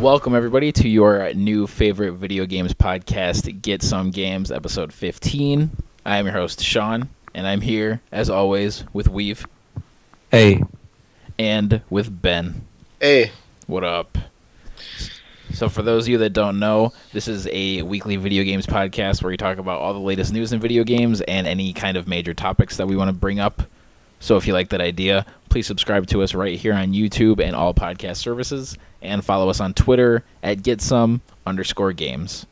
Welcome, everybody, to your new favorite video games podcast, Get Some Games, episode 15. I am your host, Sean, and I'm here, as always, with Weave. Hey. And with Ben. Hey. What up? So for those of you that don't know, this is a weekly video games podcast where we talk about all the latest news in video games and any kind of major topics that we want to bring up. So if you like that idea, please subscribe to us right here on YouTube and all podcast services, and follow us on Twitter at @getsome_games.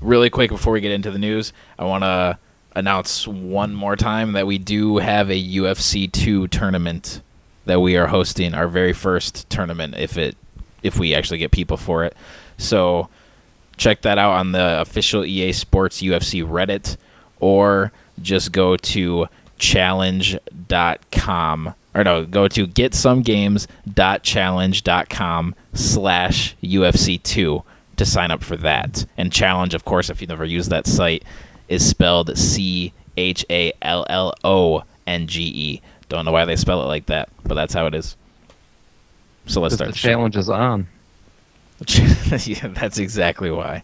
Really quick before we get into the news, I want to announce one more time that we do have a UFC 2 tournament that we are hosting, our very first tournament if we actually get people for it. So check that out on the official EA Sports UFC Reddit, or just go to challenge.com, or no, go to getsomegames.challenge.com/UFC2 to sign up for that. And challenge, of course, if you've never used that site, is spelled CHALLONGE. Don't know why they spell it like that, but that's how it is. So let's start the challenge is on. Yeah, that's exactly why.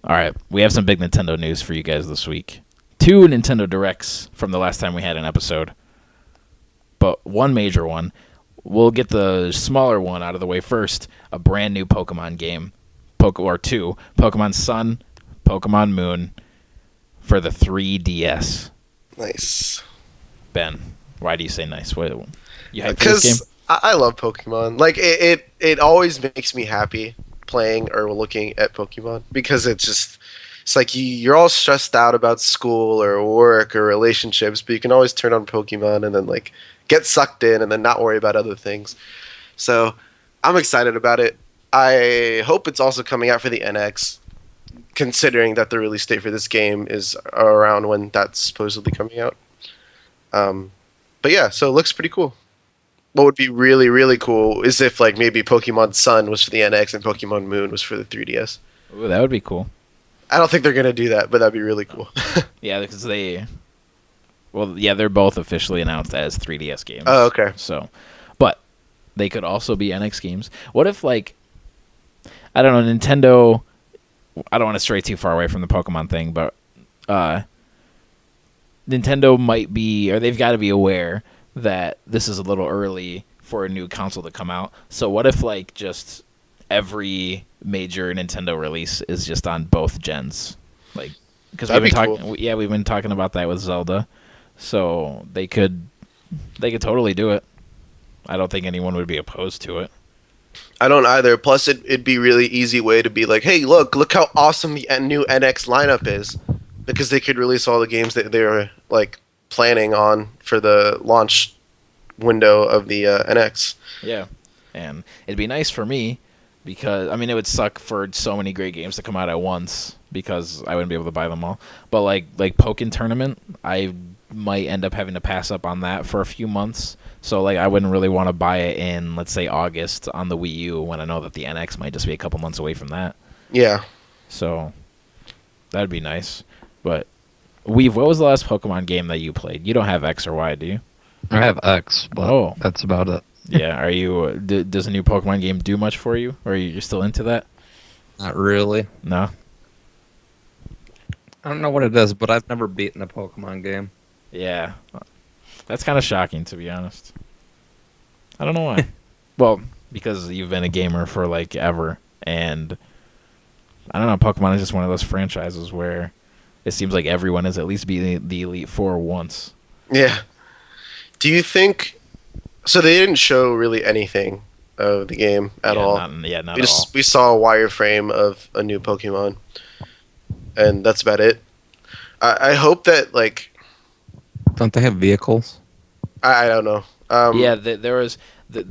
All right, we have some big Nintendo news for you guys this week. 2 Nintendo Directs from the last time we had an episode, but one major one. We'll get the smaller one out of the way first. A brand new Pokemon game, Pokemon Sun, Pokemon Moon, for the 3DS. Nice. Ben, why do you say nice? What, you hyped for this Because game? I love Pokemon. Like it always makes me happy playing or looking at Pokemon, because it's like you're all stressed out about school or work or relationships, but you can always turn on Pokemon and then like get sucked in and then not worry about other things. So I'm excited about it. I hope it's also coming out for the NX, considering that the release date for this game is around when that's supposedly coming out. But yeah, so it looks pretty cool. What would be really, really cool is if like maybe Pokemon Sun was for the NX and Pokemon Moon was for the 3DS. Ooh, that would be cool. I don't think they're going to do that, but that'd be really cool. Yeah, because they're both officially announced as 3DS games. Oh, okay. So, but they could also be NX games. What if, like, I don't know, Nintendo, I don't want to stray too far away from the Pokemon thing, but Nintendo might be, or they've got to be aware that this is a little early for a new console to come out. So what if, like, just every major Nintendo release is just on both gens? Like, because we've been talking about that with Zelda. So they could totally do it. I don't think anyone would be opposed to it. I don't either. Plus, it'd be a really easy way to be like, hey, look how awesome the new NX lineup is, because they could release all the games that they're like planning on for the launch window of the NX. Yeah, and it'd be nice for me, because I mean it would suck for so many great games to come out at once because I wouldn't be able to buy them all. But like Pokken Tournament, I might end up having to pass up on that for a few months. So like I wouldn't really want to buy it in, let's say, August on the Wii U, when I know that the NX might just be a couple months away from that. Yeah. So that'd be nice. But Weave, what was the last Pokemon game that you played? You don't have X or Y, do you? I have X, but that's about it. Yeah, are you? Does a new Pokemon game do much for you, or are you still into that? Not really. No. I don't know what it is, but I've never beaten a Pokemon game. Yeah, that's kind of shocking, to be honest. I don't know why. Well, because you've been a gamer for like ever, and I don't know. Pokemon is just one of those franchises where it seems like everyone has at least beaten the Elite Four once. Yeah. Do you think? So they didn't show really anything of the game at all. Not at all. We saw a wireframe of a new Pokemon, and that's about it. I hope that like. Don't they have vehicles? I don't know. Yeah, there was the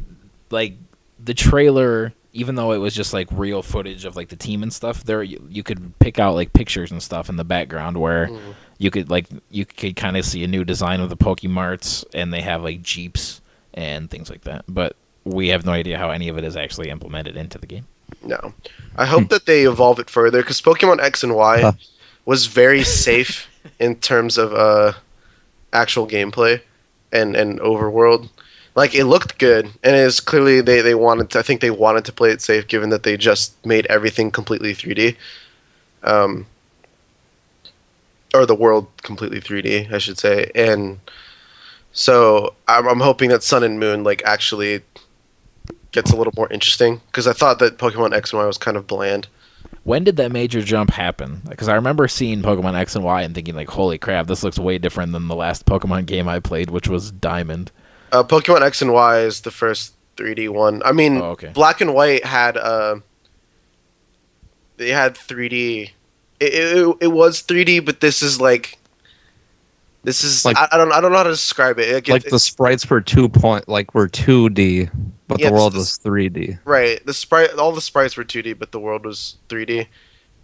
trailer. Even though it was just like real footage of like the team and stuff, there you could pick out like pictures and stuff in the background where you could kind of see a new design of the Pokemarts, and they have like Jeeps and things like that. But we have no idea how any of it is actually implemented into the game. No, I hope that they evolve it further, because Pokemon X and Y was very safe in terms of actual gameplay and overworld. Like it looked good, and it was clearly they wanted to, I think they wanted to play it safe, given that they just made everything completely 3D, um, or the world completely 3D, I should say. And so I'm hoping that Sun and Moon like actually gets a little more interesting, because I thought that Pokemon X and Y was kind of bland. When did that major jump happen? Because I remember seeing Pokemon X and Y and thinking, like, holy crap, this looks way different than the last Pokemon game I played, which was Diamond. Pokemon X and Y is the first 3D one. I mean, Oh, okay. Black and White had they had 3D. It was 3D, but this is like Like- I don't know how to describe it. Like the sprites were were 2D, but Yeah, the world it's- was 3D. right. All the sprites were 2D, but the world was 3D.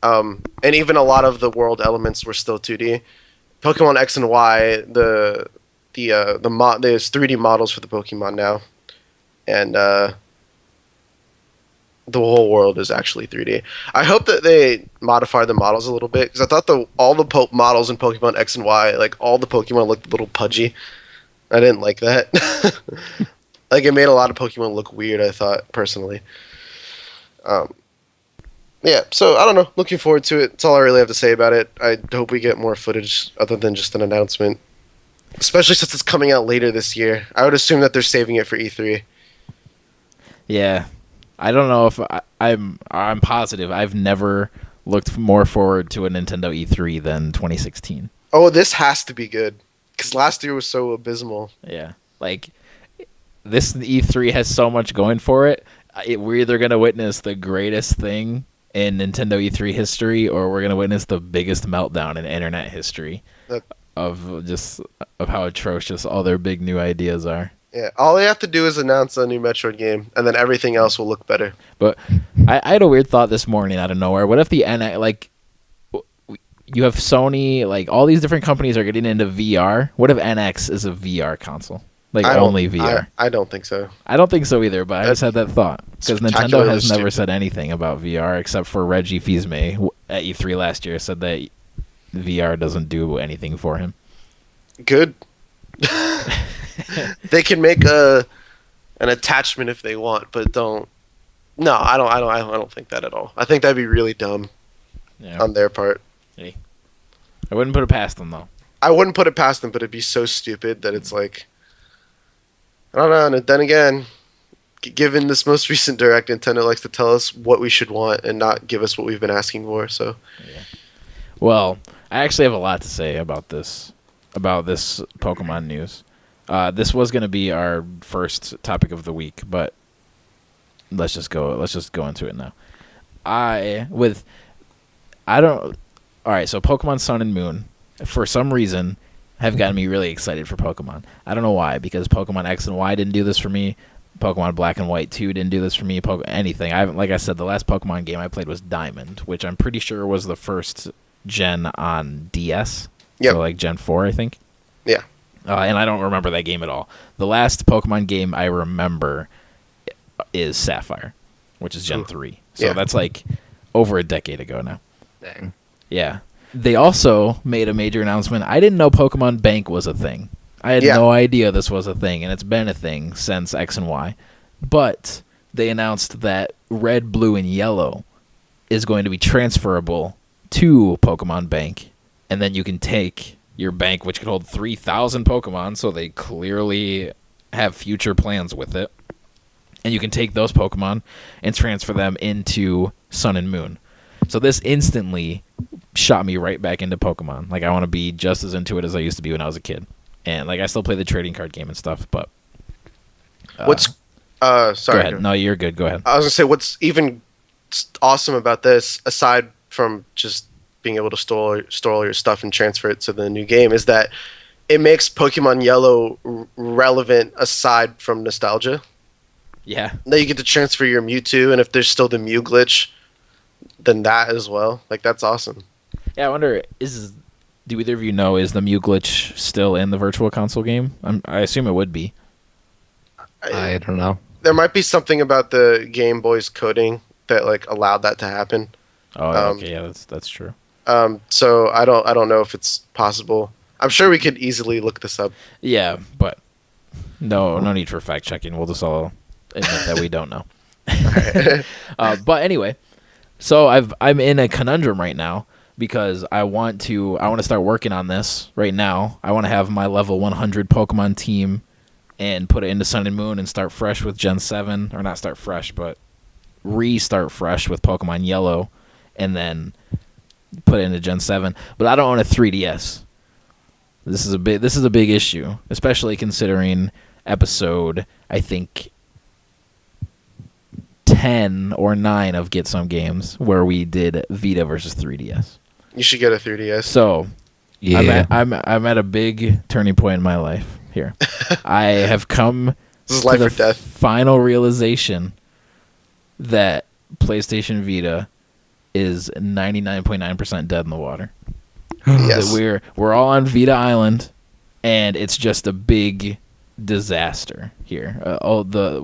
And even a lot of the world elements were still 2D. Pokemon X and Y, there's 3D models for the Pokemon now, and the whole world is actually 3D. I hope that they modify the models a little bit, because I thought all the models in Pokemon X and Y, like all the Pokemon looked a little pudgy. I didn't like that. Like it made a lot of Pokemon look weird, I thought, personally. Yeah, so I don't know. Looking forward to it. That's all I really have to say about it. I hope we get more footage other than just an announcement, especially since it's coming out later this year. I would assume that they're saving it for E3. Yeah. I don't know if I'm positive. I've never looked more forward to a Nintendo E3 than 2016. Oh, this has to be good, because last year was so abysmal. Yeah. Like, this E3 has so much going for it. We're either going to witness the greatest thing in Nintendo E3 history, or we're going to witness the biggest meltdown in internet history That- of how atrocious all their big new ideas are. Yeah, all they have to do is announce a new Metroid game, and then everything else will look better. But I had a weird thought this morning out of nowhere. What if the you have Sony, like all these different companies are getting into VR. What if NX is a VR console? Like I don't- only VR? I don't think so. I don't think so either, but I just had that thought. Because Nintendo spectacularly has never stupid. said anything about VR except for Reggie Fils-Aimé at E3 last year said that VR doesn't do anything for him. Good. They can make an attachment if they want, but don't. No, I don't think that at all. I think that'd be really dumb Yeah. on their part. I wouldn't put it past them though. I wouldn't put it past them, but it'd be so stupid that it's like, I don't know. And then again, given this most recent direct, Nintendo likes to tell us what we should want and not give us what we've been asking for. So Well, I actually have a lot to say about this Pokemon news. This was going to be our first topic of the week, but let's just go into it now. All right, so Pokemon Sun and Moon, for some reason, have gotten me really excited for Pokemon. I don't know why, because Pokemon X and Y didn't do this for me. Pokemon Black and White 2 didn't do this for me. Anything. Like I said, the last Pokemon game I played was Diamond, which I'm pretty sure was the first gen on DS. Yep. So like Gen 4, I think. Yeah. And I don't remember that game at all. The last Pokemon game I remember is Sapphire, which is Gen Ooh. 3. So Yeah. that's like over a decade ago now. Dang. Yeah. They also made a major announcement. I didn't know Pokemon Bank was a thing. I had Yeah. no idea this was a thing, and it's been a thing since X and Y. But they announced that Red, Blue, and Yellow is going to be transferable to Pokemon Bank, and then you can take your bank, which could hold 3,000 Pokemon, so they clearly have future plans with it. And you can take those Pokemon and transfer them into Sun and Moon. So this instantly shot me right back into Pokemon. Like, I want to be just as into it as I used to be when I was a kid. And, like, I still play the trading card game and stuff, but... what's Go sorry. ahead. No, you're good. Go ahead. I was gonna say what's even awesome about this, aside from just being able to store all your stuff and transfer it to the new game, is that it makes Pokemon Yellow relevant aside from nostalgia. Yeah. Now you get to transfer your Mewtwo, and if there's still the Mew glitch, then that as well. Like, that's awesome. Yeah, I wonder, do either of you know, is the Mew glitch still in the Virtual Console game? I assume it would be. I don't know. There might be something about the Game Boy's coding that like allowed that to happen. Oh, okay, yeah, that's true. So I don't know if it's possible. I'm sure we could easily look this up. Yeah, but No need for fact checking. We'll just all admit that we don't know. Alright. But anyway, so I'm in a conundrum right now because I want to start working on this right now. I want to have my level 100 Pokemon team and put it into Sun and Moon and start fresh with Gen 7, or not start fresh, but restart fresh with Pokemon Yellow, and then put it into Gen 7. But I don't own a 3DS. This is a big issue, especially considering episode, I think, 10 or 9 of Get Some Games, where we did Vita versus 3DS. You should get a 3DS. So Yeah. I'm at a big turning point in my life here. I have come This is to life the or death. final realization that PlayStation Vita is 99.9% dead in the water. Yes. That we're all on Vita Island, and it's just a big disaster here.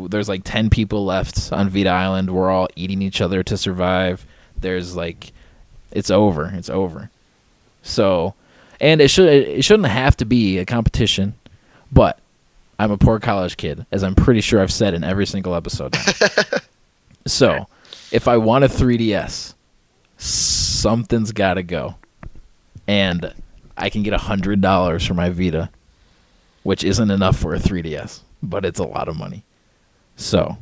There's like 10 people left on Vita Island. We're all eating each other to survive. There's like, it's over. So, and it shouldn't have to be a competition, but I'm a poor college kid, as I'm pretty sure I've said in every single episode now. So, if I want a 3DS, something's got to go. And I can get $100 for my Vita, which isn't enough for a 3DS, but it's a lot of money. So,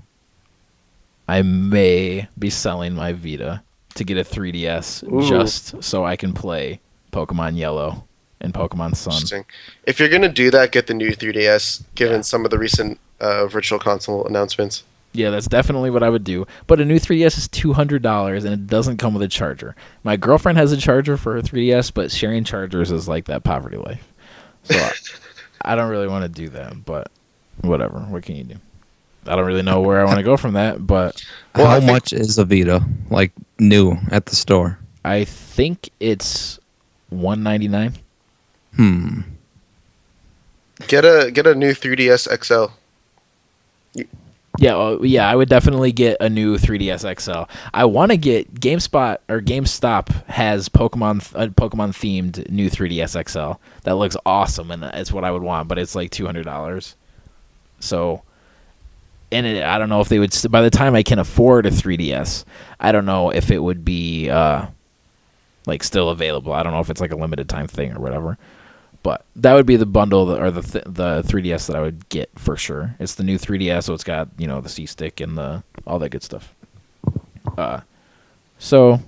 I may be selling my Vita to get a 3DS Ooh. just so I can play Pokemon Yellow and Pokemon Sun. Interesting. If you're gonna do that, get the new 3DS. Given Yeah. some of the recent Virtual Console announcements. Yeah, that's definitely what I would do. But a new 3DS is $200, and it doesn't come with a charger. My girlfriend has a charger for her 3DS, but sharing chargers is like that poverty life. So I don't really want to do that, but whatever. What can you do? I don't really know where I want to go from that, but Well, I How think- much is a Vita? Like new at the store? I think it's $199. Get a new 3DS XL. Yeah, I would definitely get a new 3DS XL. I want to get GameStop has Pokemon themed new 3DS XL that looks awesome, and it's what I would want, but it's like $200. So, and I don't know if they would. By the time I can afford a 3DS, I don't know if it would be like still available. I don't know if it's like a limited time thing or whatever. But that would be the bundle or the 3DS that I would get for sure. It's the new 3DS, so it's got the C stick and all that good stuff. So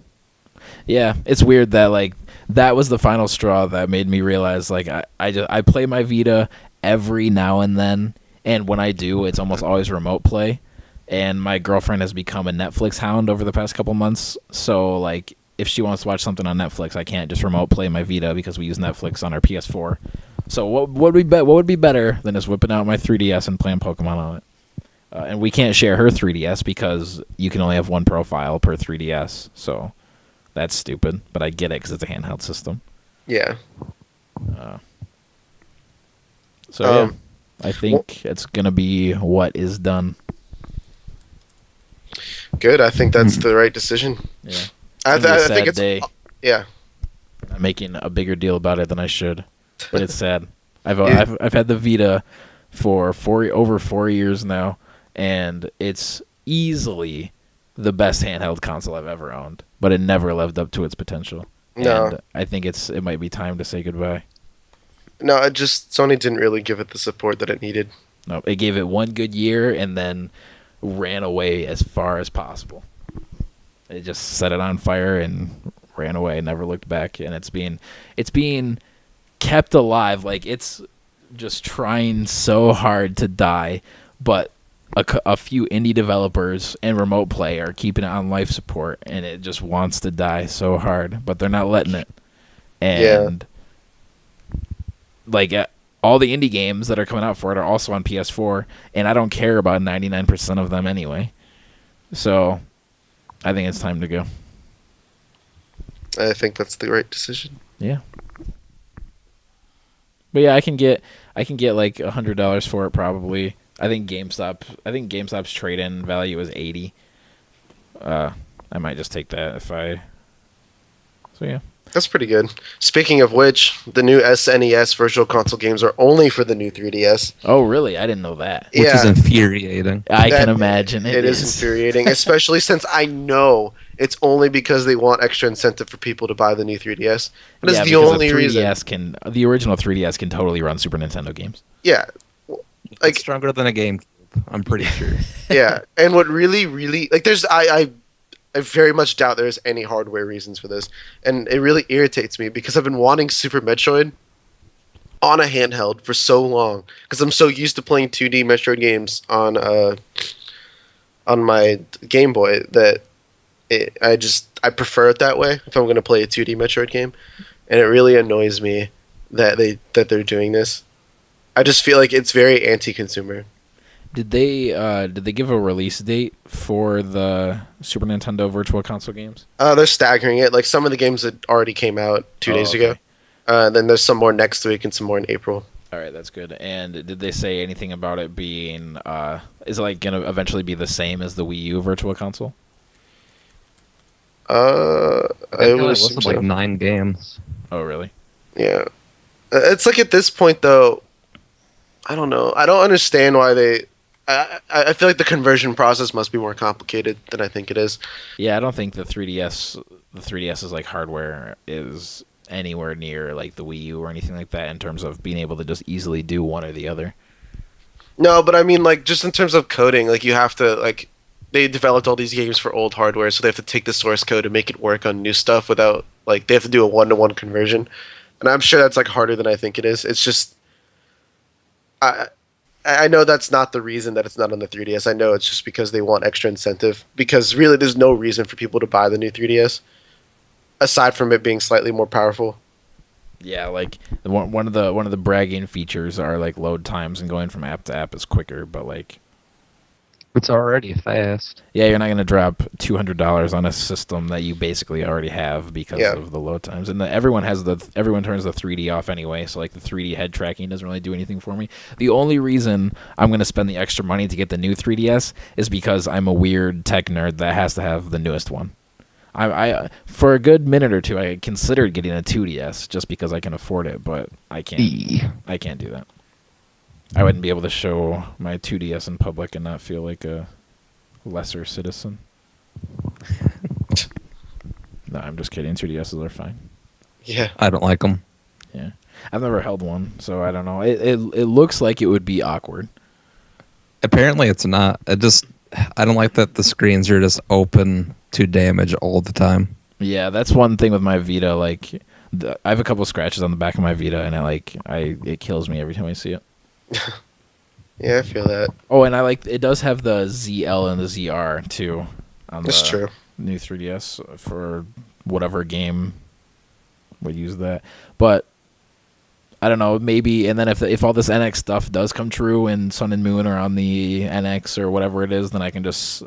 yeah, it's weird that like that was the final straw that made me realize like I play my Vita every now and then, and when I do, it's almost always remote play. And my girlfriend has become a Netflix hound over the past couple months, so like, if she wants to watch something on Netflix, I can't just remote play my Vita because we use Netflix on our PS4. So what would be better than just whipping out my 3DS and playing Pokemon on it? And we can't share her 3DS because you can only have one profile per 3DS. So that's stupid, but I get it because it's a handheld system. Yeah. So yeah, I think it's gonna be what is done. Good. I think that's the right decision. Yeah, I, it's gonna be a I think sad it's day. yeah. I'm making a bigger deal about it than I should, but it's sad. I've had the Vita for over 4 years now, and it's easily the best handheld console I've ever owned. But it never lived up to its potential. No. And I think it might be time to say goodbye. No, Sony didn't really give it the support that it needed. No, it gave it one good year and then ran away as far as possible. It just set it on fire and ran away, never looked back, and it's being kept alive. Like, it's just trying so hard to die, but a few indie developers and remote play are keeping it on life support, and it just wants to die so hard, but they're not letting it. And like, all the indie games that are coming out for it are also on PS4, and I don't care about 99% of them anyway. So I think it's time to go. I think that's the right decision. Yeah. But yeah, I can get like $100 for it probably. I think GameStop's trade-in value is $80. I might just take that if I. So yeah, That's pretty good. Speaking of which, the new SNES Virtual Console games are only for the new 3DS. Oh, really? I didn't know that. Which is Yeah. infuriating. I That- can imagine It is infuriating, especially since I know it's only because they want extra incentive for people to buy the new 3DS. That is Yeah, the because only the reason. 3DS the original 3DS can totally run Super Nintendo games. Yeah, Like- It's stronger than a GameCube, I'm pretty sure. yeah. And what really, really like, I very much doubt there's any hardware reasons for this, and it really irritates me because I've been wanting Super Metroid on a handheld for so long because I'm so used to playing 2D Metroid games on my Game Boy that I prefer it that way if I'm going to play a 2D Metroid game, and it really annoys me that they're doing this. I just feel like it's very anti-consumer. Did they give a release date for the Super Nintendo Virtual Console games? They're staggering it. Like some of the games that already came out 2 Oh, days okay. ago. Then there's some more next week and some more in April. All right, that's good. And did they say anything about it being is it like gonna eventually be the same as the Wii U Virtual Console? I It would was assume so. like 9 games. Oh, really? Yeah. It's like at this point though, I don't know. I don't understand why they. I feel like the conversion process must be more complicated than I think it is. Yeah, I don't think the 3DS's like hardware is anywhere near like the Wii U or anything like that in terms of being able to just easily do one or the other. No, but I mean like just in terms of coding, like you have to like they developed all these games for old hardware, so they have to take the source code and make it work on new stuff without like they have to do a 1-to-1 conversion. And I'm sure that's like harder than I think it is. It's just I know that's not the reason that it's not on the 3DS. I know it's just because they want extra incentive. Because really, there's no reason for people to buy the new 3DS aside from it being slightly more powerful. Yeah, like one of the bragging features are like load times and going from app to app is quicker, but like It's already fast. yeah, you're not gonna drop $200 on a system that you basically already have because Yeah. of the load times. And everyone turns the 3D off anyway, so like the 3D head tracking doesn't really do anything for me. The only reason I'm gonna spend the extra money to get the new 3DS is because I'm a weird tech nerd that has to have the newest one. I for a good minute or two I considered getting a 2DS just because I can afford it, but I can't do that. I wouldn't be able to show my 2DS in public and not feel like a lesser citizen. No, I'm just kidding. 2DSs are fine. Yeah. I don't like them. Yeah, I've never held one, so I don't know. It looks like it would be awkward. Apparently, it's not. I don't like that the screens are just open to damage all the time. Yeah, that's one thing with my Vita. Like, I have a couple scratches on the back of my Vita, and it kills me every time I see it. Yeah, I feel that. Oh, and it does have the ZL and the ZR too. On That's the true. New 3DS for whatever game would use that, but I don't know. Maybe, and then if all this NX stuff does come true and Sun and Moon are on the NX or whatever it is, then I can just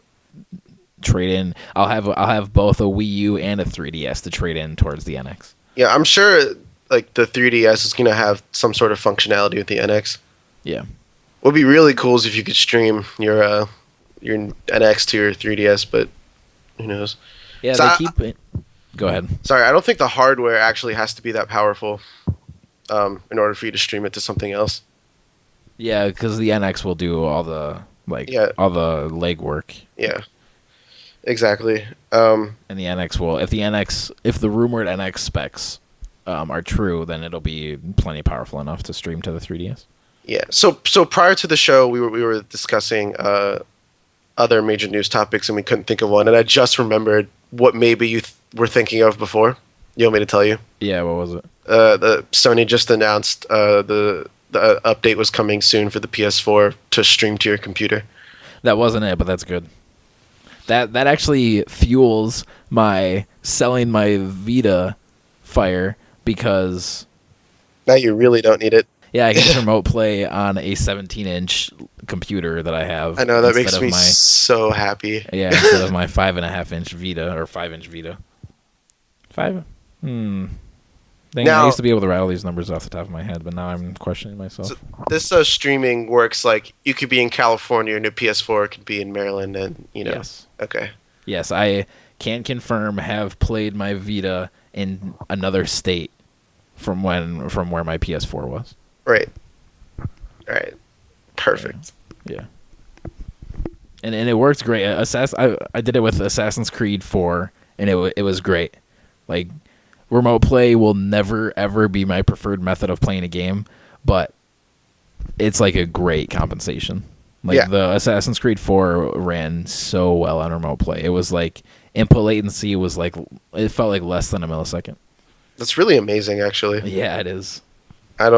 trade in. I'll have both a Wii U and a 3DS to trade in towards the NX. Yeah, I'm sure like the 3DS is gonna have some sort of functionality with the NX. Yeah. What would be really cool is if you could stream your NX to your 3DS, but who knows? Yeah, So they I- keep it. Go ahead. Sorry, I don't think the hardware actually has to be that powerful in order for you to stream it to something else. Yeah, because the NX will do all the Yeah. all the legwork. Yeah, exactly. And the NX will, if the rumored NX specs are true, then it'll be plenty powerful enough to stream to the 3DS. Yeah. So prior to the show, we were discussing other major news topics, and we couldn't think of one. And I just remembered what maybe you were thinking of before. You want me to tell you? Yeah, what was it? The Sony just announced the update was coming soon for the PS4 to stream to your computer. That wasn't it, but that's good. That actually fuels my selling my Vita fire because Now you really don't need it. yeah, I can just remote play on a 17-inch computer that I have. I know that instead makes of me my, so happy. yeah, instead of my 5.5-inch Vita or 5-inch Vita. 5. Dang, I Now- used to be able to rattle these numbers off the top of my head, but now I'm questioning myself. So this streaming works like you could be in California and your PS4 could be in Maryland, and you know. Yes. Okay. Yes, I can confirm have played my Vita in another state from where my PS4 was. Right. Perfect. Yeah. And it worked great. I did it with Assassin's Creed 4, and it was great. Like, remote play will never ever be my preferred method of playing a game, but it's like a great compensation. Like the Assassin's Creed 4 ran so well on remote play. It was like input latency was like, it felt like less than a millisecond. That's really amazing, actually. Yeah, it is. I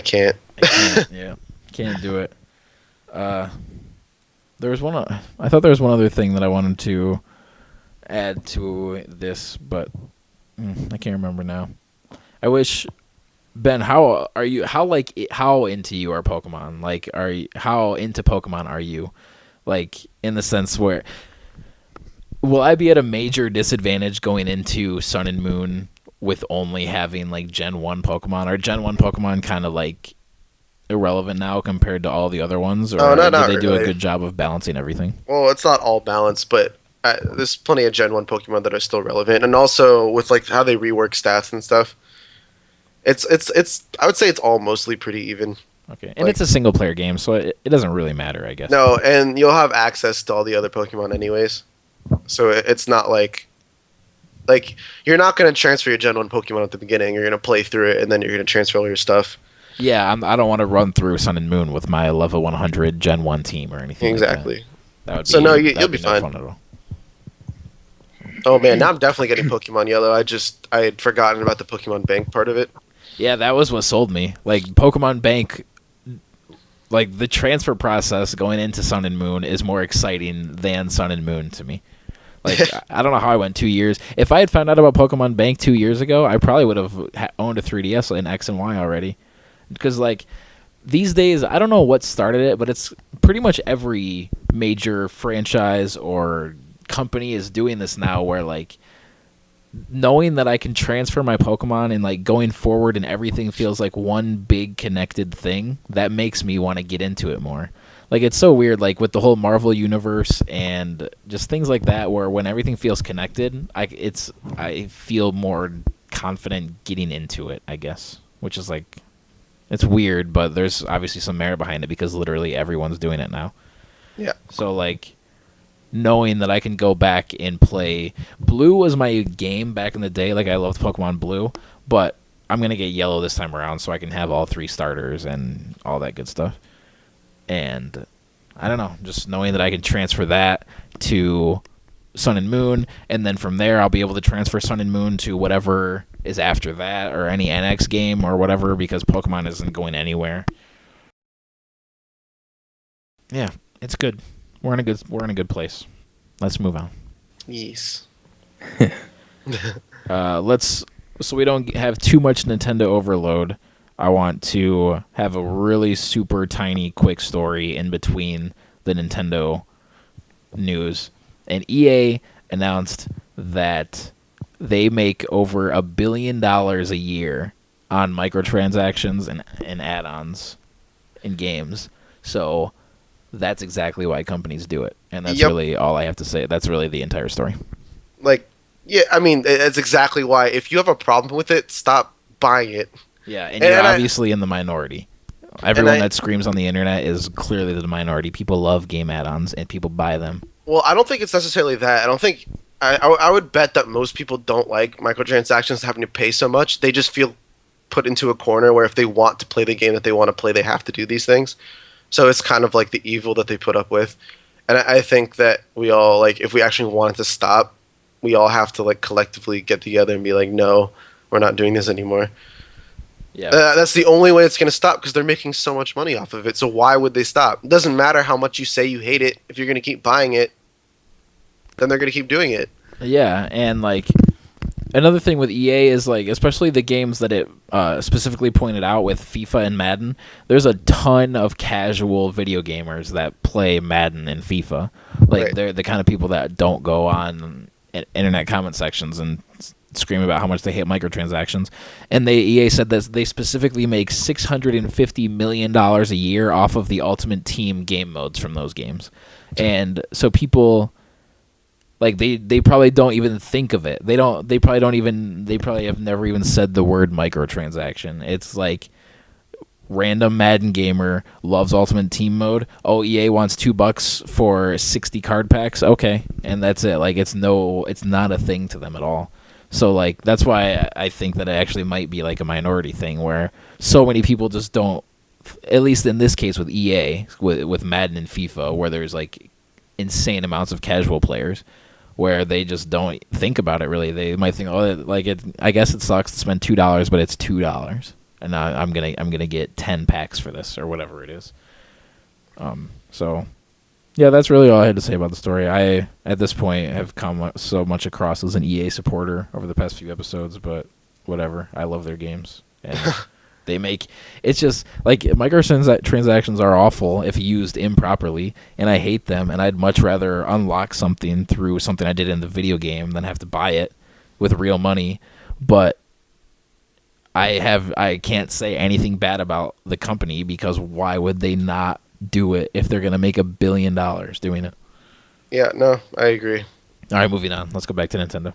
can't. Yeah, can't do it. There was I thought there was one other thing that I wanted to add to this, but I can't remember now. I wish, Ben, how into you are Pokemon? Like, how into Pokemon are you? Like, in the sense where, will I be at a major disadvantage going into Sun and Moon with only having like Gen 1 Pokemon? Are Gen 1 Pokemon kind of like irrelevant now compared to all the other ones, or did they do a good job of balancing everything? Well, it's not all balanced, but there's plenty of Gen 1 Pokemon that are still relevant, and also with like how they rework stats and stuff. It's I would say it's all mostly pretty even. Okay, and it's a single player game, so it doesn't really matter, I guess. No, and you'll have access to all the other Pokemon anyways, so it's not like you're not going to transfer your Gen 1 Pokemon at the beginning. You're going to play through it, and then you're going to transfer all your stuff. Yeah, I don't want to run through Sun and Moon with my level 100 Gen 1 team or anything. Exactly. That would be, so no, you'll be fine. Fun at all. Oh man, now I'm definitely getting Pokemon Yellow. I had forgotten about the Pokemon Bank part of it. Yeah, that was what sold me. Like, Pokemon Bank, like the transfer process going into Sun and Moon is more exciting than Sun and Moon to me. Like, I don't know how I went 2 years. If I had found out about Pokemon Bank 2 years ago, I probably would have owned a 3DS in X and Y already. Because, like, these days, I don't know what started it, but it's pretty much every major franchise or company is doing this now, where, like, knowing that I can transfer my Pokemon and, like, going forward and everything feels like one big connected thing, that makes me want to get into it more. Like, it's so weird, like, with the whole Marvel universe and just things like that, where when everything feels connected, I feel more confident getting into it, I guess, which is, like, it's weird, but there's obviously some merit behind it because literally everyone's doing it now. Yeah. So, like, knowing that I can go back and play... Blue was my game back in the day. Like, I loved Pokemon Blue, but I'm going to get Yellow this time around so I can have all 3 starters and all that good stuff. And I don't know, just knowing that I can transfer that to Sun and Moon, and then from there I'll be able to transfer Sun and Moon to whatever is after that, or any NX game or whatever, because Pokemon isn't going anywhere. Yeah, it's good. We're in a good place. Let's move on. Yes. So we don't have too much Nintendo overload. I want to have a really super tiny quick story in between the Nintendo news. And EA announced that they make over $1 billion a year on microtransactions and add-ons in games. So that's exactly why companies do it. And that's really all I have to say. That's really the entire story. Like, yeah, I mean, that's exactly why. If you have a problem with it, stop buying it. Yeah, and you're obviously in the minority. Everyone that screams on the internet is clearly the minority. People love game add-ons, and people buy them. Well, I don't think it's necessarily that. I don't think... I would bet that most people don't like microtransactions having to pay so much. They just feel put into a corner where if they want to play the game that they want to play, they have to do these things. So it's kind of like the evil that they put up with. And I think that we all, like, if we actually wanted to stop, we all have to, like, collectively get together and be like, no, we're not doing this anymore. Yeah, that's the only way it's going to stop, because they're making so much money off of it. So why would they stop? It doesn't matter how much you say you hate it. If you're going to keep buying it, then they're going to keep doing it. Yeah, and, like, another thing with EA is, like, especially the games that it specifically pointed out with FIFA and Madden, there's a ton of casual video gamers that play Madden and FIFA. Like, Right. They're the kind of people that don't go on internet comment sections and scream about how much they hate microtransactions. And EA said that they specifically make $650 million a year off of the Ultimate Team game modes from those games. And so people Like they probably don't even think of it. They probably have never even said the word microtransaction. It's like random Madden gamer loves Ultimate Team mode. Oh, EA wants $2 for 60 card packs. Okay, and that's it. Like it's not a thing to them at all. So like that's why I think that it actually might be like a minority thing where so many people just don't. At least in this case with EA, with Madden and FIFA, where there's like insane amounts of casual players, where they just don't think about it really. They might think, oh, like I guess it sucks to spend $2, but it's $2. And I'm gonna get 10 packs for this or whatever it is. So, yeah, that's really all I had to say about the story. I at this point have come so much across as an EA supporter over the past few episodes, but whatever. I love their games, and they make it's just like microtransactions are awful if used improperly, and I hate them. And I'd much rather unlock something through something I did in the video game than have to buy it with real money. But I can't say anything bad about the company because why would they not do it if they're gonna make $1 billion doing it? Yeah, no, I agree. All right, moving on. Let's go back to Nintendo.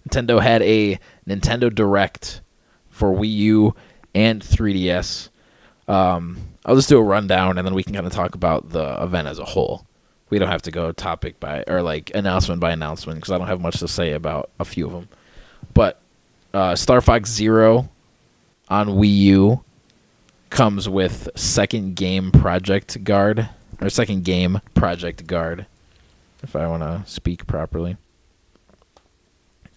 Nintendo had a Nintendo Direct for Wii U and 3DS. I'll just do a rundown and then we can kind of talk about the event as a whole. We don't have to go topic by or like announcement by announcement because I don't have much to say about a few of them. But Star Fox Zero on Wii U comes with second game Project Guard, if I want to speak properly.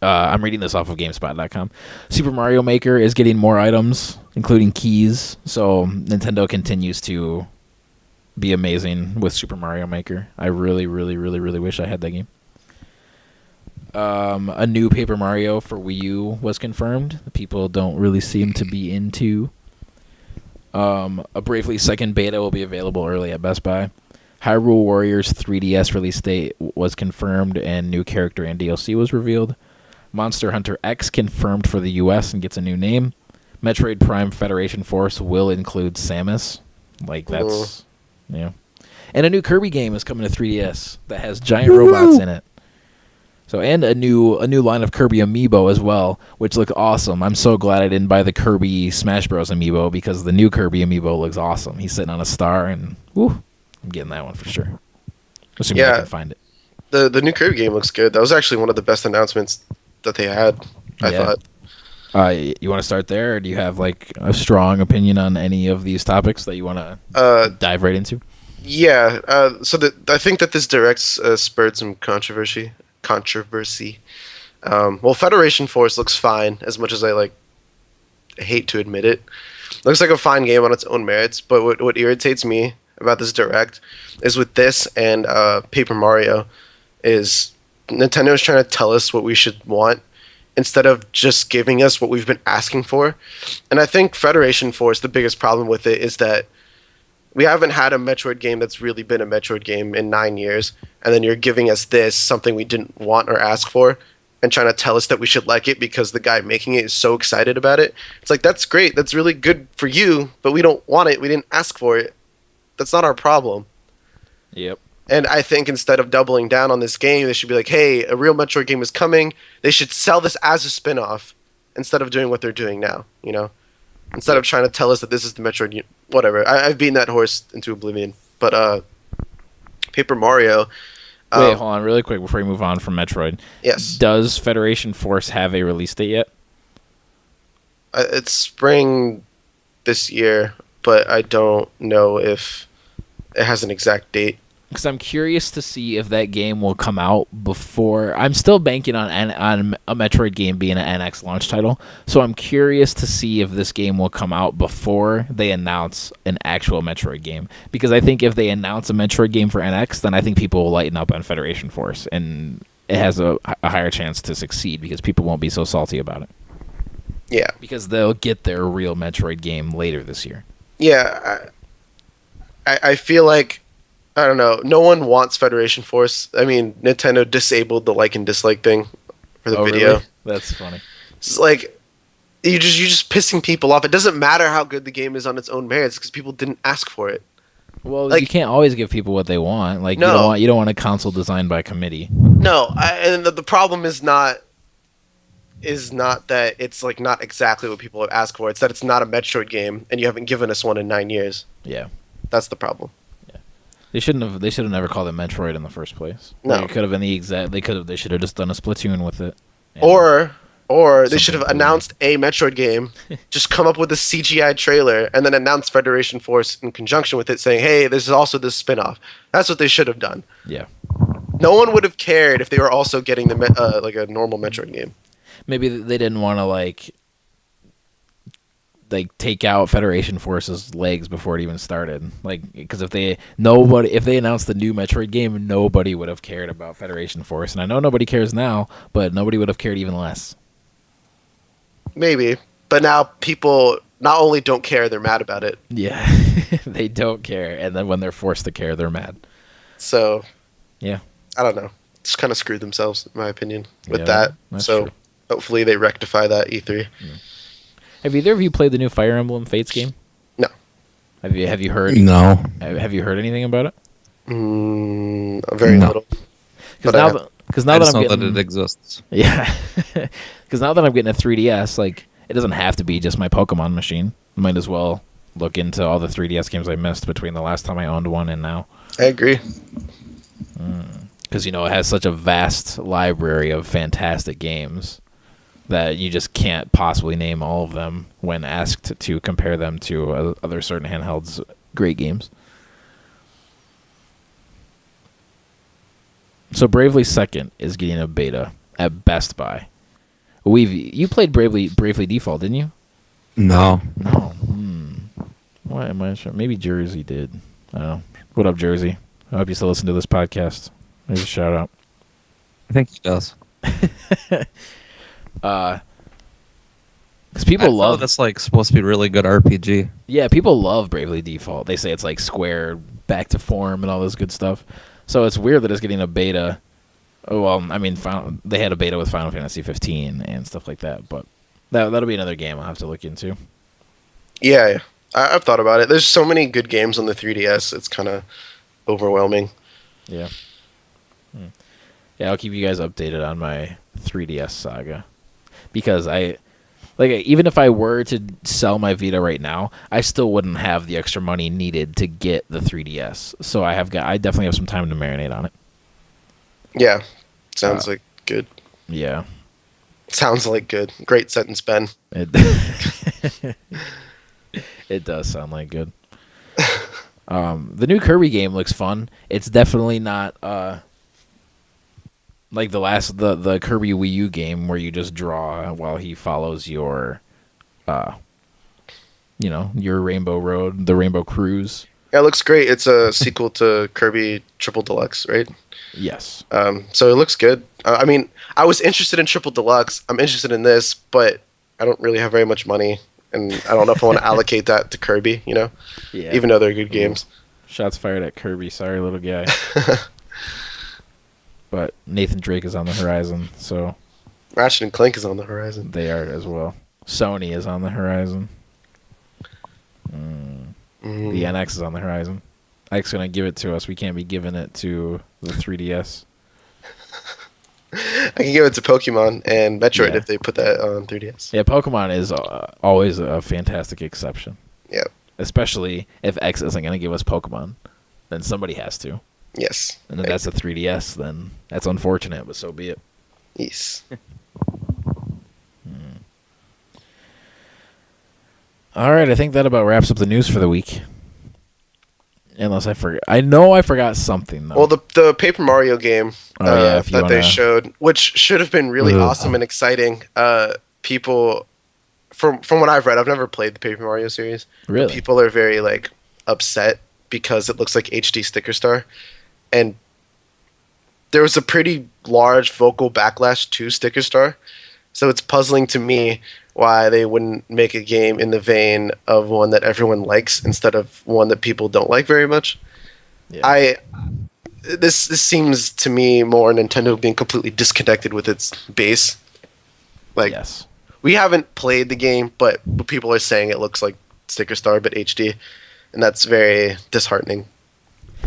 I'm reading this off of GameSpot.com. Super Mario Maker is getting more items, including keys, so Nintendo continues to be amazing with Super Mario Maker. I really, really, really, really wish I had that game. A new Paper Mario for Wii U was confirmed. People don't really seem to be into. A Bravely Second beta will be available early at Best Buy. Hyrule Warriors 3DS release date was confirmed, and new character and DLC was revealed. Monster Hunter X confirmed for the US and gets a new name. Metroid Prime Federation Force will include Samus. Like that's, And a new Kirby game is coming to 3DS that has giant robots in it. So and a new line of Kirby amiibo as well, which look awesome. I'm so glad I didn't buy the Kirby Smash Bros. Amiibo because the new Kirby amiibo looks awesome. He's sitting on a star, and I'm getting that one for sure. Assuming I can find it. The new Kirby game looks good. That was actually one of the best announcements that they had, I thought. You want to start there, or do you have like a strong opinion on any of these topics that you want to dive right into? Yeah. I think that this directs spurred some controversy. Well, Federation Force looks fine, as much as I hate to admit it. Looks like a fine game on its own merits, but what irritates me about this direct is with this and Paper Mario is Nintendo is trying to tell us what we should want instead of just giving us what we've been asking for. And I think Federation Force, the biggest problem with it is that we haven't had a Metroid game that's really been a Metroid game in 9 years, and then you're giving us this, something we didn't want or ask for, and trying to tell us that we should like it because the guy making it is so excited about it. It's like, that's great, that's really good for you, but we don't want it, we didn't ask for it. That's not our problem. Yep. And I think instead of doubling down on this game, they should be like, hey, a real Metroid game is coming. They should sell this as a spin-off instead of doing what they're doing now, Instead of trying to tell us that this is the Metroid, whatever. I've beaten that horse into oblivion. But Paper Mario. Wait, hold on, really quick before we move on from Metroid. Yes. Does Federation Force have a release date yet? It's spring this year, but I don't know if it has an exact date. Because I'm curious to see if that game will come out before. I'm still banking on a Metroid game being an NX launch title, so I'm curious to see if this game will come out before they announce an actual Metroid game. Because I think if they announce a Metroid game for NX, then I think people will lighten up on Federation Force, and it has a higher chance to succeed because people won't be so salty about it. Yeah. Because they'll get their real Metroid game later this year. Yeah. I feel like, I don't know. No one wants Federation Force. I mean, Nintendo disabled the like and dislike thing for the video. Really? That's funny. It's like you're just pissing people off. It doesn't matter how good the game is on its own merits because people didn't ask for it. Well, Like- you can't always give people what they want. Like No. you don't want a console designed by committee. No, and the problem is not that it's like not exactly what people have asked for. It's that it's not a Metroid game, and you haven't given us one in 9 years. Yeah. That's the problem. They shouldn't have. They should have never called it Metroid in the first place. No. Like, it could have been the exact. They could have. They should have just done a Splatoon with it. And- Or they should have Something announced a Metroid game, just come up with a CGI trailer, and then announce Federation Force in conjunction with it, saying, "Hey, this is also this spin-off." That's what they should have done. yeah. No one would have cared if they were also getting the like a normal Metroid game. Maybe they didn't want to like take out Federation Force's legs before it even started. Like, because if they announced the new Metroid game, nobody would have cared about Federation Force. And I know nobody cares now, but nobody would have cared even less. Maybe, but now people not only don't care, they're mad about it. Yeah, they don't care, and then when they're forced to care, they're mad. So, Yeah. I don't know. Just kind of screwed themselves, in my opinion, with Yeah, that. that's So, true. hopefully they rectify that E3. Have either of you played the new Fire Emblem Fates game? No. Have you heard? No. Have you heard anything about it? Very No. little. Because But I now, have- now I that just I'm know getting that it exists. yeah, because now that I'm getting a 3DS, like it doesn't have to be just my Pokemon machine. Might as well look into all the 3DS games I missed between the last time I owned one and now. I agree. Because it has such a vast library of fantastic games that you just can't possibly name all of them when asked to compare them to other certain handhelds' great games. So Bravely Second is getting a beta at Best Buy. You played Bravely Default, didn't you? No. No. Why am I sure? Maybe Jersey did. I don't know. What up, Jersey? I hope you still listen to this podcast. There's a shout out. I think he does. Because people I thought love that's like supposed to be really good RPG. Yeah, people love Bravely Default. They say it's like Square back to form and all this good stuff. So it's weird that it's getting a beta. Oh well, I mean, they had a beta with Final Fantasy 15 and stuff like that, but that'll be another game I'll have to look into. Yeah. I've thought about it. There's so many good games on the 3DS. It's kind of overwhelming. Yeah. Yeah, I'll keep you guys updated on my 3DS saga. Because even if I were to sell my Vita right now, I still wouldn't have the extra money needed to get the 3DS. So I definitely have some time to marinate on it. Yeah. Sounds like good. Yeah. Sounds like good. Great sentence, Ben. It it does sound like good. The new Kirby game looks fun. It's definitely not like the Kirby Wii U game where you just draw while he follows your your Rainbow Road, the Rainbow Cruise. Yeah, it looks great. It's a sequel to Kirby Triple Deluxe, right? Yes. So it looks good. I mean, I was interested in Triple Deluxe. I'm interested in this, but I don't really have very much money, and I don't know if I want to allocate that to Kirby, Yeah. even though they're good games. Shots fired at Kirby. Sorry, little guy. But Nathan Drake is on the horizon, so Ratchet and Clank is on the horizon. they are as well. Sony is on the horizon. The NX is on the horizon. Ike's gonna give it to us. We can't be giving it to the 3DS. I can give it to Pokemon and Metroid Yeah. if they put that on 3DS. Yeah, Pokemon is always a fantastic exception. Yeah. Especially if X isn't gonna give us Pokemon, then somebody has to. Yes. And if that's a 3DS, then that's unfortunate, but so be it. Yes. All right, I think that about wraps up the news for the week. Unless I forgot. I know I forgot something, though. Well, the Paper Mario game Oh, yeah, if you that they wanna- showed, which should have been really Ugh. awesome and exciting. People, from what I've read, I've never played the Paper Mario series. Really? People are very upset because it looks like HD Sticker Star, and there was a pretty large vocal backlash to Sticker Star. So it's puzzling to me why they wouldn't make a game in the vein of one that everyone likes instead of one that people don't like very much. Yeah. This seems to me more Nintendo being completely disconnected with its base. Yes. We haven't played the game, but people are saying it looks like Sticker Star but HD, and that's very disheartening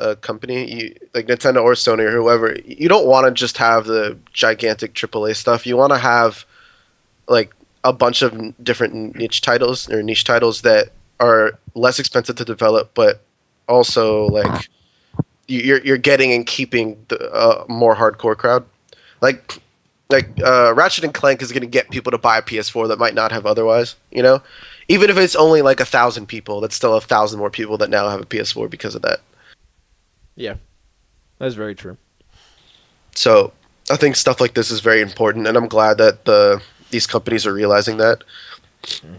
a company, like Nintendo or Sony or whoever, you don't want to just have the gigantic AAA stuff. You want to have like a bunch of different niche titles that are less expensive to develop, but also like you're getting and keeping the more hardcore crowd. Like Ratchet and Clank is going to get people to buy a PS4 that might not have otherwise. Even if it's only like 1,000 people, that's still 1,000 more people that now have a PS4 because of that. Yeah, that's very true. So I think stuff like this is very important, and I'm glad that these companies are realizing that. Yeah,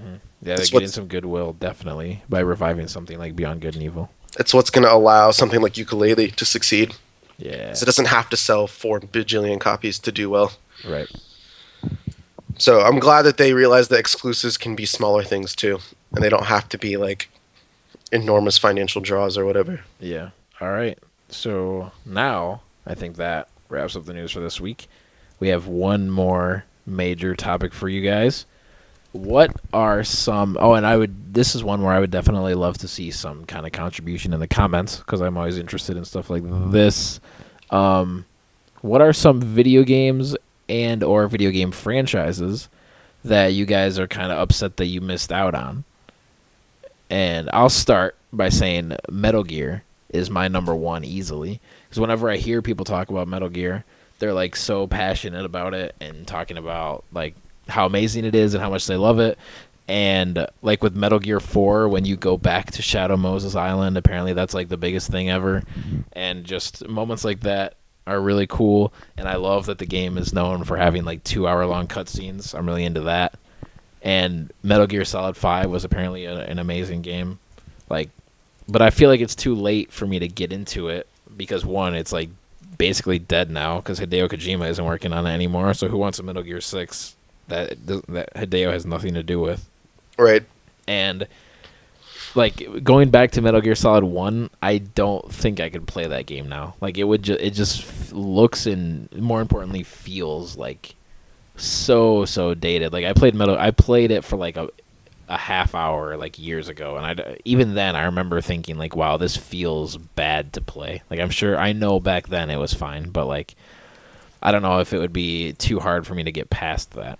they're It's getting what's some goodwill, definitely, by reviving something like Beyond Good and Evil. it's what's going to allow something like Ukulele to succeed. Yeah, So it doesn't have to sell 4 bajillion copies to do well. right. So I'm glad that they realize that exclusives can be smaller things too, and they don't have to be like enormous financial draws or whatever. Yeah. All right. So now I think that wraps up the news for this week. We have one more major topic for you guys. What are some? Oh, and This is one where I would definitely love to see some kind of contribution in the comments because I'm always interested in stuff like this. What are some video games and or video game franchises that you guys are kind of upset that you missed out on? And I'll start by saying Metal Gear is my number one easily. Because whenever I hear people talk about Metal Gear, they're like so passionate about it and talking about like how amazing it is and how much they love it. And like with Metal Gear 4, when you go back to Shadow Moses Island, apparently that's like the biggest thing ever. And just moments like that are really cool. And I love that the game is known for having like 2-hour-long cutscenes. I'm really into that. And Metal Gear Solid 5 was apparently an amazing game. Like, but I feel like it's too late for me to get into it because one, it's like basically dead now because Hideo Kojima isn't working on it anymore. So who wants a Metal Gear 6 that Hideo has nothing to do with? Right. And like going back to Metal Gear Solid 1, I don't think I could play that game now. Like it just looks and more importantly feels like so dated. Like I played it for like a half hour like years ago, and even then I remember thinking like, wow, this feels bad to play. Like I know back then it was fine, but like I don't know if it would be too hard for me to get past that.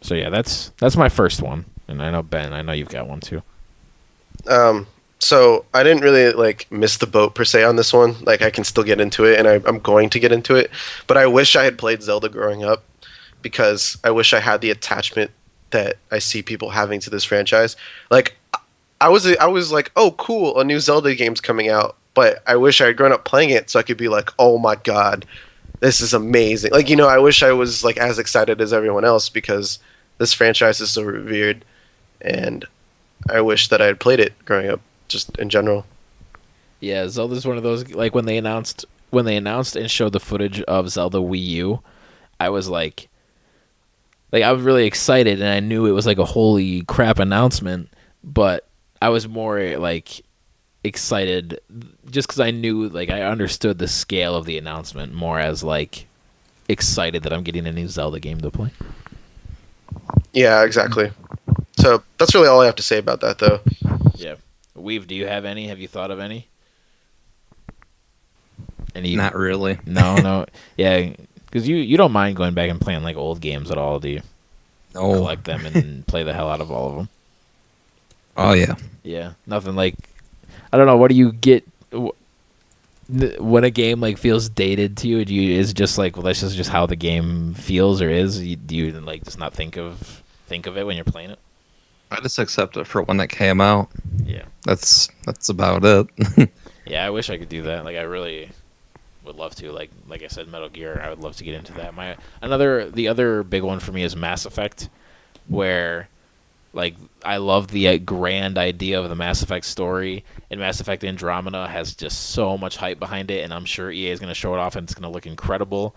So yeah, that's my first one, and I know Ben, I know you've got one too. So I didn't really like miss the boat per se on this one. Like I can still get into it, and I'm going to get into it. But I wish I had played Zelda growing up, because I wish I had the attachment that I see people having to this franchise. Like I was like, oh cool, a new Zelda game's coming out. But I wish I had grown up playing it so I could be like, oh my god, this is amazing. Like I wish I was like as excited as everyone else because this franchise is so revered, and I wish that I had played it growing up. Just in general. Yeah, Zelda's one of those like when they announced and showed the footage of Zelda Wii U, I was like I was really excited and I knew it was like a holy crap announcement, but I was more like excited just cuz I knew like I understood the scale of the announcement more as like excited that I'm getting a new Zelda game to play. Yeah, exactly. So that's really all I have to say about that though. Yeah. Weave, do you have any? Have you thought of any? Not really. No. Yeah, because you don't mind going back and playing like old games at all, do you? No. Collect them and play the hell out of all of them. Oh yeah. Yeah, nothing like. I don't know. What do you get when a game like feels dated to you? Is it just like, well, that's just how the game feels or is? Do you like just not think of it when you're playing it? I just accept it for when it came out. Yeah. That's about it. Yeah, I wish I could do that. Like I really would love to. Like I said, Metal Gear, I would love to get into that. The other big one for me is Mass Effect, where like I love the grand idea of the Mass Effect story, and Mass Effect Andromeda has just so much hype behind it, and I'm sure EA is going to show it off and it's going to look incredible.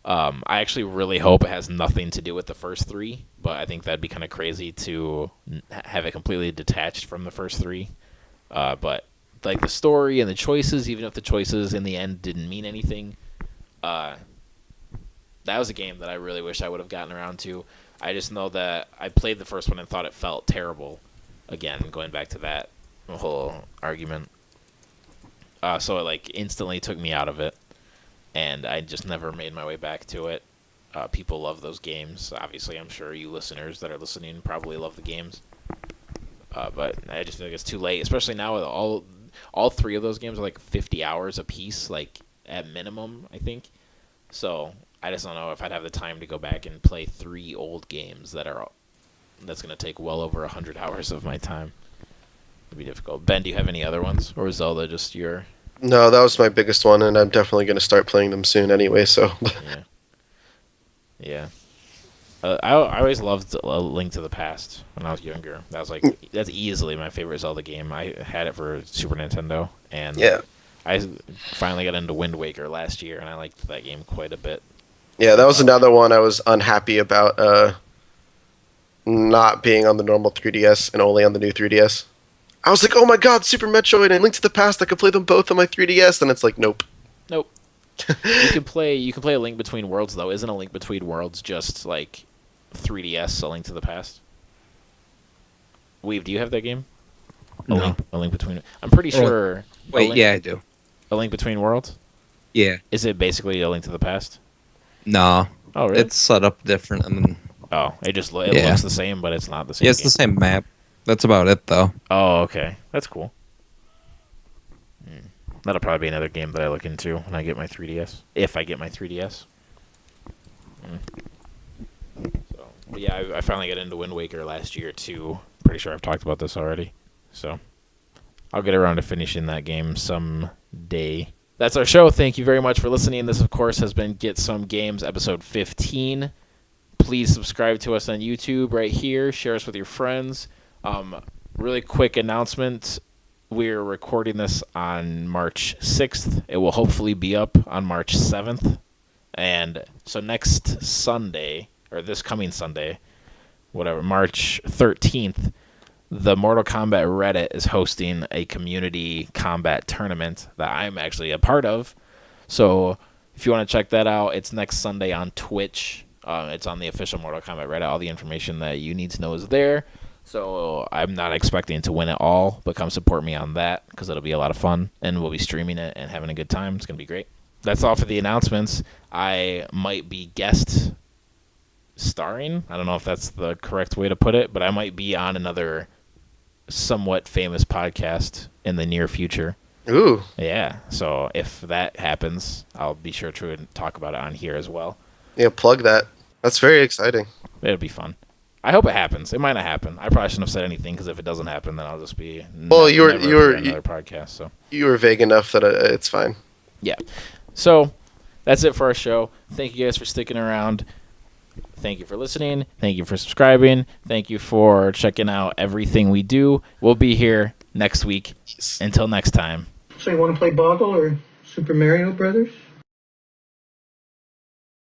I actually really hope it has nothing to do with the first three, but I think that'd be kind of crazy to have it completely detached from the first three. But like the story and the choices, even if the choices in the end didn't mean anything, that was a game that I really wish I would have gotten around to. I just know that I played the first one and thought it felt terrible. Again, going back to that whole argument. So it like instantly took me out of it, and I just never made my way back to it. People love those games. Obviously, I'm sure you listeners that are listening probably love the games. But I just think it's too late, especially now with all three of those games are like 50 hours a piece, like at minimum, I think. So I just don't know if I'd have the time to go back and play 3 old games that's going to take well over 100 hours of my time. It'd be difficult. Ben, do you have any other ones, or is Zelda just your? No, that was my biggest one, and I'm definitely going to start playing them soon anyway. So Yeah. I always loved A Link to the Past when I was younger. That's easily my favorite Zelda game. I had it for Super Nintendo, and yeah, I finally got into Wind Waker last year, and I liked that game quite a bit. yeah, that was another one I was unhappy about not being on the normal 3DS and only on the new 3DS. I was like, oh my god, Super Metroid and Link to the Past, I could play them both on my 3DS, and it's like, nope. Nope. You can play A Link Between Worlds though. Isn't A Link Between Worlds just like 3DS A Link to the Past? Weave, do you have that game? No. A Link Between. I'm pretty sure. Wait, yeah, I do. A Link Between Worlds. Yeah. Is it basically A Link to the Past? No. Oh, really? It's set up different, and then It looks the same, but it's not the same. yeah, it's the same map. That's about it, though. Oh, okay, that's cool. That'll probably be another game that I look into when I get my 3DS. If I get my 3DS. So, but yeah, I finally got into Wind Waker last year too. Pretty sure I've talked about this already. So I'll get around to finishing that game someday. That's our show. Thank you very much for listening. This, of course, has been Get Some Games, episode 15. Please subscribe to us on YouTube right here. Share us with your friends. Really quick announcement. We're recording this on March 6th. It will hopefully be up on March 7th. And so next Sunday, or this coming Sunday, March 13th, the Mortal Kombat Reddit is hosting a community combat tournament that I'm actually a part of. So if you want to check that out, it's next Sunday on Twitch. It's on the official Mortal Kombat Reddit. All the information that you need to know is there. So I'm not expecting to win it all, but come support me on that because it'll be a lot of fun, and we'll be streaming it and having a good time. It's going to be great. That's all for the announcements. I might be guest starring. I don't know if that's the correct way to put it, but I might be on another somewhat famous podcast in the near future. Ooh. Yeah, so if that happens, I'll be sure to talk about it on here as well. Yeah, plug that. That's very exciting. It'll be fun. I hope it happens. It might not happen. I probably shouldn't have said anything because if it doesn't happen, then I'll just be you were another podcast. So you were vague enough that it's fine. yeah. So that's it for our show. Thank you guys for sticking around. Thank you for listening. Thank you for subscribing. Thank you for checking out everything we do. We'll be here next week. Yes. Until next time. So you want to play Boggle or Super Mario Brothers?